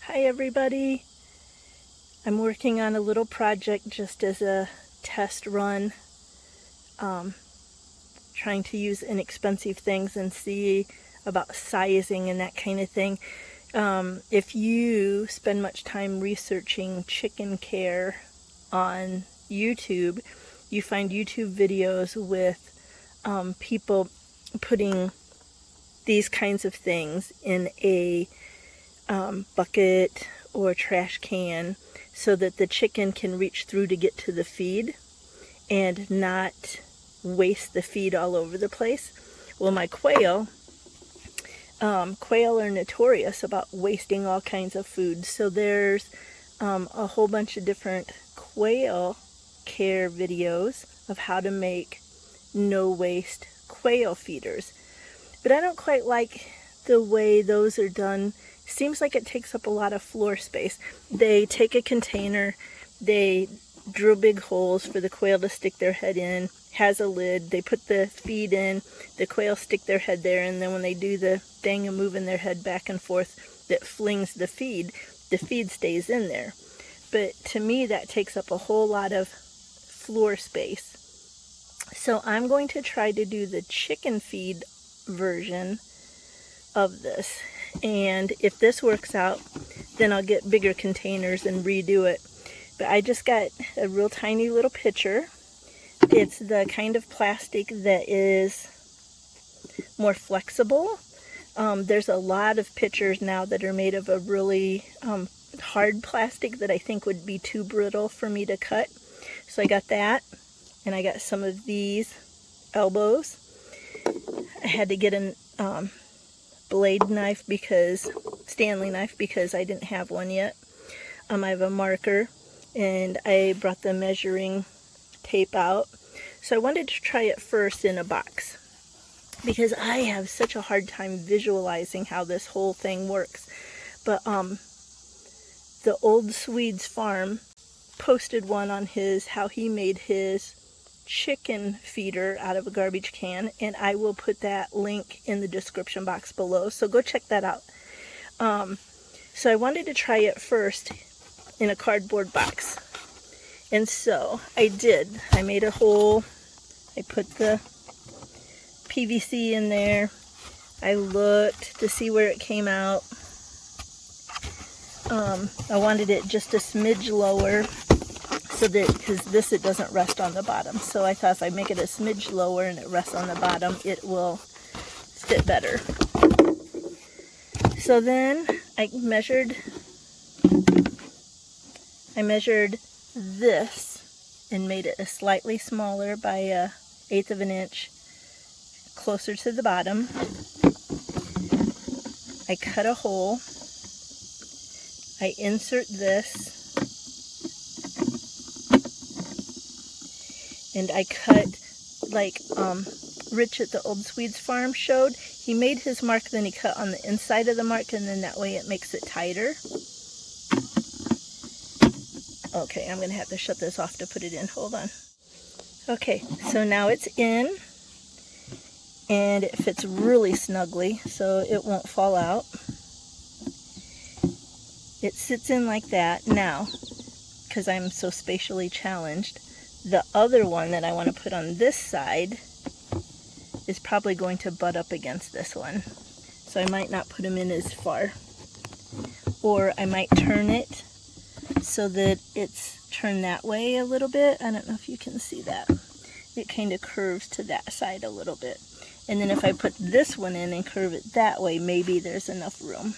Hi everybody. I'm working on a little project just as a test run, trying to use inexpensive things and see about sizing and that kind of thing. If you spend much time researching chicken care on YouTube, you find YouTube videos with people putting these kinds of things in a bucket or trash can so that the chicken can reach through to get to the feed and not waste the feed all over the place. Well, my quail are notorious about wasting all kinds of food, so there's a whole bunch of different quail care videos of how to make no waste quail feeders, but I don't quite like the way those are done. Seems like it takes up a lot of floor space. They take a container, they drill big holes for the quail to stick their head in, has a lid, they put the feed in, the quail stick their head there, and then when they do the thing of moving their head back and forth that flings the feed stays in there. But to me that takes up a whole lot of floor space. So I'm going to try to do the chicken feed version of this. And if this works out, then I'll get bigger containers and redo it. But I just got a real tiny little pitcher. It's the kind of plastic that is more flexible. There's a lot of pitchers now that are made of a really hard plastic that I think would be too brittle for me to cut. So I got that, and I got some of these elbows. I had to get an blade knife, Stanley knife, because I didn't have one yet. I have a marker, and I brought the measuring tape out. So I wanted to try it first in a box because I have such a hard time visualizing how this whole thing works. But the old Swede's farm posted one on how he made his chicken feeder out of a garbage can, and I will put that link in the description box below, so go check that out. So I wanted to try it first in a cardboard box, and so I did. I made a hole, I put the PVC in there, I looked to see where it came out. I wanted it just a smidge lower, so that, because it doesn't rest on the bottom. So I thought if I make it a smidge lower and it rests on the bottom, it will fit better. So then I measured this and made it a slightly smaller by 1/8 of an inch closer to the bottom. I cut a hole. I insert this. And I cut like Rich at the old Swede's farm showed. He made his mark, then he cut on the inside of the mark, and then that way it makes it tighter. Okay, I'm going to have to shut this off to put it in. Hold on. Okay, so now it's in, and it fits really snugly, so it won't fall out. It sits in like that. Now, because I'm so spatially challenged, the other one that I want to put on this side is probably going to butt up against this one. So I might not put them in as far. Or I might turn it so that it's turned that way a little bit. I don't know if you can see that. It kind of curves to that side a little bit. And then if I put this one in and curve it that way, maybe there's enough room.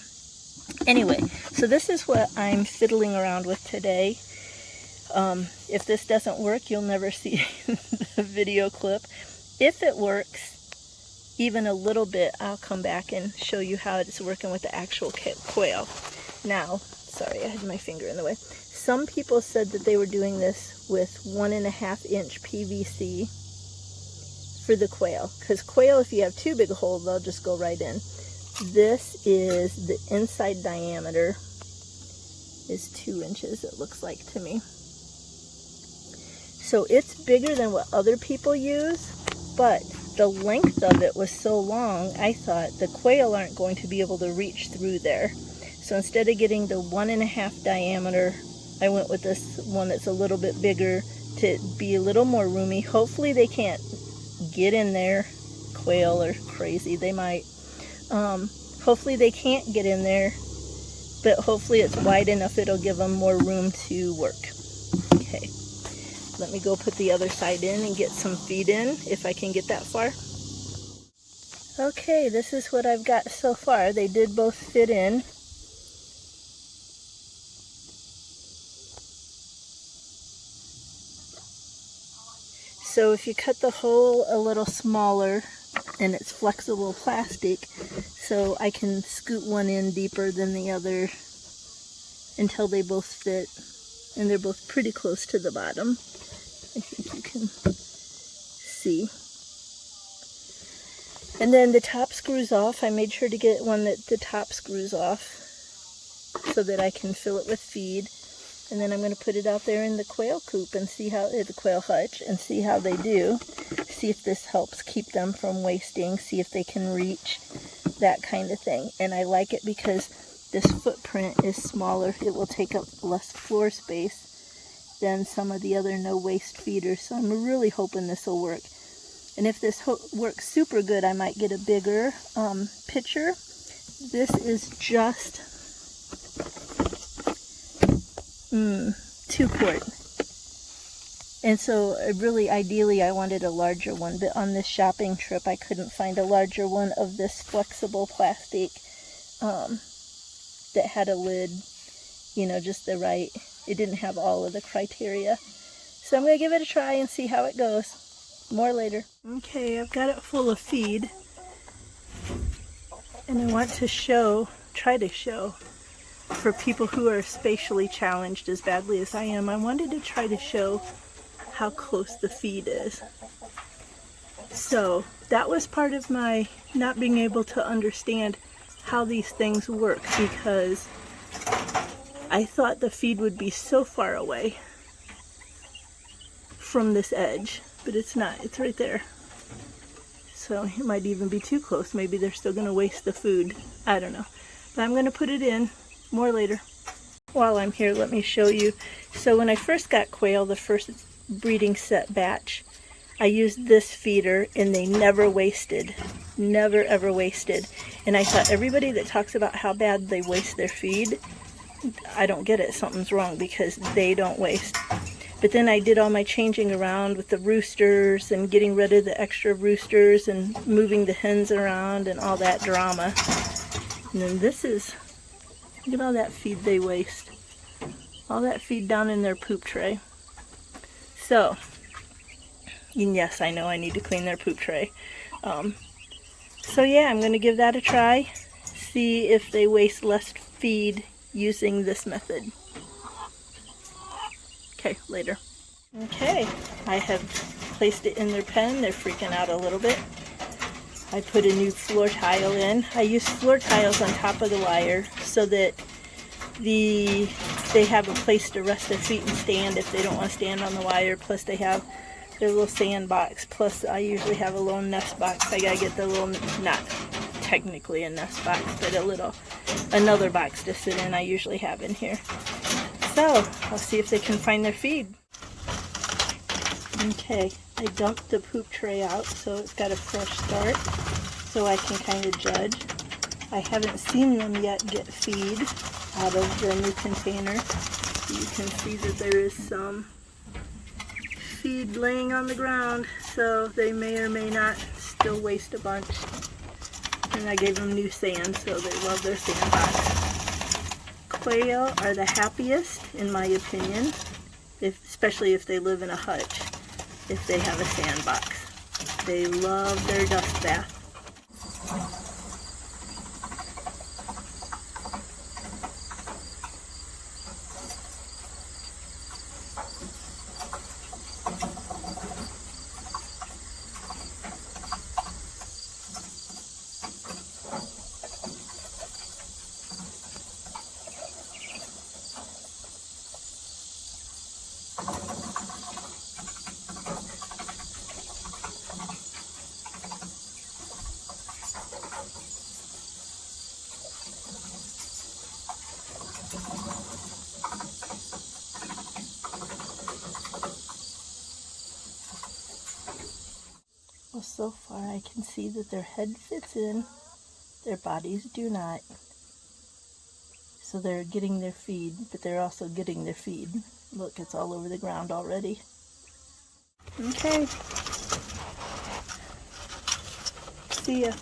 Anyway, so this is what I'm fiddling around with today. If this doesn't work, you'll never see the video clip. If it works even a little bit, I'll come back and show you how it's working with the actual quail. Now, sorry, I had my finger in the way. Some people said that they were doing this with 1.5 inch PVC for the quail. Because quail, if you have too big a hole, they'll just go right in. This is the inside diameter is 2 inches, it looks like to me. So it's bigger than what other people use, but the length of it was so long, I thought the quail aren't going to be able to reach through there. So instead of getting the 1.5 diameter, I went with this one that's a little bit bigger to be a little more roomy. Hopefully they can't get in there. Quail are crazy, they might. Hopefully they can't get in there, but hopefully it's wide enough it'll give them more room to work. Okay, let me go put the other side in and get some feed in, if I can get that far. Okay, this is what I've got so far. They did both fit in. So if you cut the hole a little smaller, and it's flexible plastic, so I can scoot one in deeper than the other until they both fit, and they're both pretty close to the bottom. I think you can see. And then the top screws off. I made sure to get one that the top screws off so that I can fill it with feed. And then I'm going to put it out there in the quail coop and see how, the quail hutch, and see how they do. See if this helps keep them from wasting, see if they can reach, that kind of thing. And I like it because this footprint is smaller. It will take up less floor space than some of the other no-waste feeders. So I'm really hoping this will work. And if this works super good, I might get a bigger pitcher. This is just 2 quart. And so really ideally I wanted a larger one, but on this shopping trip I couldn't find a larger one of this flexible plastic that had a lid, you know, just the right, it didn't have all of the criteria. So I'm going to give it a try and see how it goes. More later. Okay, I've got it full of feed, and I want to try to show for people who are spatially challenged as badly as I am. I wanted to try to show how close the feed is. So that was part of my not being able to understand how these things work, because I thought the feed would be so far away from this edge, but it's not. It's right there. So it might even be too close. Maybe they're still going to waste the food. I don't know. But I'm going to put it in. More later. While I'm here, let me show you. So when I first got quail, the first breeding set batch, I used this feeder and they never wasted. Never ever wasted. And I thought everybody that talks about how bad they waste their feed, I don't get it. Something's wrong, because they don't waste. But then I did all my changing around with the roosters and getting rid of the extra roosters and moving the hens around and all that drama. And then this is, look at all that feed they waste. All that feed down in their poop tray. So, and yes, I know I need to clean their poop tray. So yeah, I'm going to give that a try. See if they waste less feed using this method. Okay, later. Okay, I have placed it in their pen. They're freaking out a little bit. I put a new floor tile in. I use floor tiles on top of the wire so that they have a place to rest their feet and stand if they don't want to stand on the wire. Plus they have their little sand box. Plus I usually have a little nest box. I gotta get the little, not technically a nest box, but another box to sit in I usually have in here. So I'll see if they can find their feed. Okay, I dumped the poop tray out so it's got a fresh start, so I can kind of judge. I haven't seen them yet get feed out of the new container. You can see that there is some feed laying on the ground, so they may or may not still waste a bunch. And I gave them new sand, so they love their sandbox. Quail are the happiest, in my opinion, especially if they live in a hutch, if they have a sandbox. They love their dust bath. Well, so far I can see that their head fits in, their bodies do not. So they're getting their feed, but they're also getting their feed. Look, it's all over the ground already. Okay. See ya.